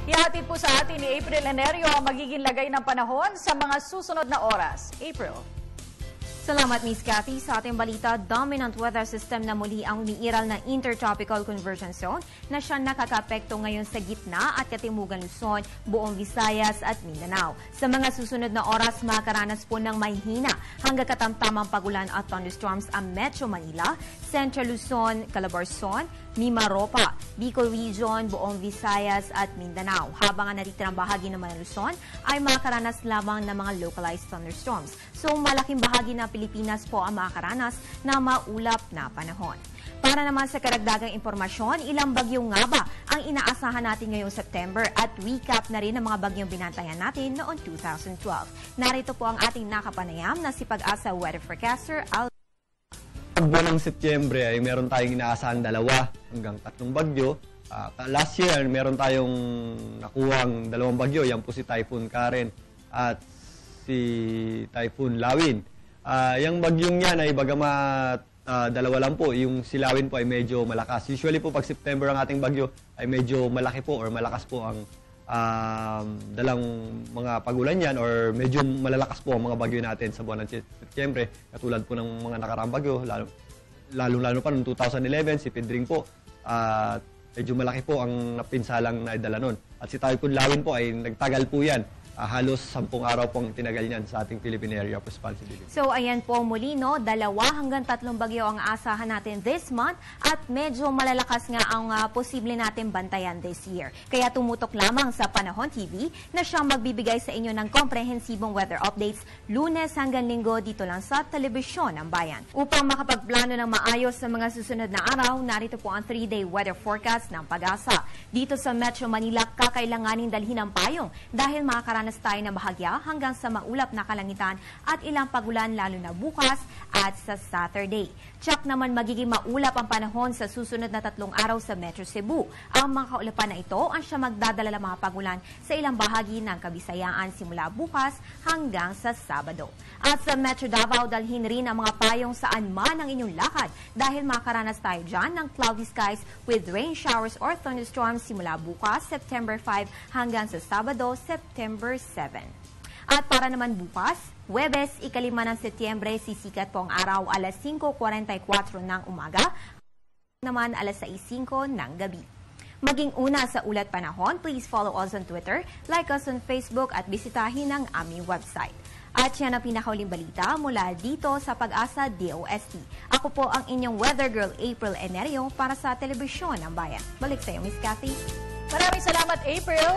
Ihatid po sa atin ni April Enerio ang magiging lagay ng panahon sa mga susunod na oras. April. Salamat, Miss Cathy. Sa ating balita, dominant weather system na muli ang umiiral na Intertropical Convergence Zone na siya nakakapekto ngayon sa gitna at katimugan Luzon, buong Visayas at Mindanao. Sa mga susunod na oras, makakaranas po ng mahina hanggang katamtamang pagulan at thunderstorms ang Metro Manila, Central Luzon, Calabarzon, Mimaropa, Bicol Region, buong Visayas at Mindanao. Habang ang natitirang bahagi naman ng Luzon ay makakaranas lamang ng mga localized thunderstorms. So malaking bahagi ng Pilipinas po ang makakaranas na maulap na panahon. Para naman sa karagdagang impormasyon, ilang bagyo nga ba ang inaasahan natin ngayong September at recap na rin ng mga bagyong binantayan natin noong 2012. Narito po ang ating nakapanayam na si Pag-asa Weather Forecaster Al. Buwan ng Setyembre ay meron tayong inaasahan 2 hanggang 3 bagyo. Last year, meron tayong nakuhang 2 bagyo. Yan po si Typhoon Karen at si Typhoon Lawin. Yung bagyong yan ay bagamat 2 lang po. Yung si Lawin po ay medyo malakas. Usually po pag September ang ating bagyo ay medyo malaki po or malakas po ang dalang mga pagulan yan or medyo malalakas po ang mga bagyo natin sa buwan ng Setyembre. Katulad po ng mga nakaraang bagyo, lalo pa noong 2011, si Pedring po. Medyo malaki po ang napinsalang naidala nun. At si Typhoon Lawin po ay nagtagal po yan. Halos 10 araw pong tinagal niyan sa ating Philippine Area of Responsibility. So ayan po muli, no? 2 hanggang 3 bagyo ang asahan natin this month at medyo malalakas nga ang posible natin bantayan this year. Kaya tumutok lamang sa Panahon TV na siyang magbibigay sa inyo ng komprehensibong weather updates Lunes hanggang Linggo dito lang sa Telebisyon ng Bayan. Upang makapagplano ng maayos sa mga susunod na araw, narito po ang 3-day weather forecast ng Pag-asa. Dito sa Metro Manila, kakailanganing dalhin ang payong dahil makakaranas tayo ng bahagya hanggang sa maulap na kalangitan at ilang pagulan lalo na bukas at sa Saturday. Tsak naman magiging maulap ang panahon sa susunod na 3 araw sa Metro Cebu. Ang mga kaulapan na ito ang siya magdadala ng mga pagulan sa ilang bahagi ng Kabisayaan simula bukas hanggang sa Sabado. At sa Metro Davao, dalhin rin ang mga payong saan man ang inyong lakad dahil makaranas tayo dyan ng cloudy skies with rain showers or thunderstorms simula bukas, September 5 hanggang sa Sabado, September 7. At para naman bukas, Huwebes, 5 ng Setyembre, sisikat po ang araw alas 5:44 ng umaga, naman alas 6:05 ng gabi. Maging una sa ulat panahon, please follow us on Twitter, like us on Facebook at bisitahin ang aming website. At yan ang pinakauling balita mula dito sa Pag-asa DOST. Ako po ang inyong weather girl April Enerio para sa Telebisyon ng Bayan. Balik sa iyo, Miss Cathy. Maraming salamat, April.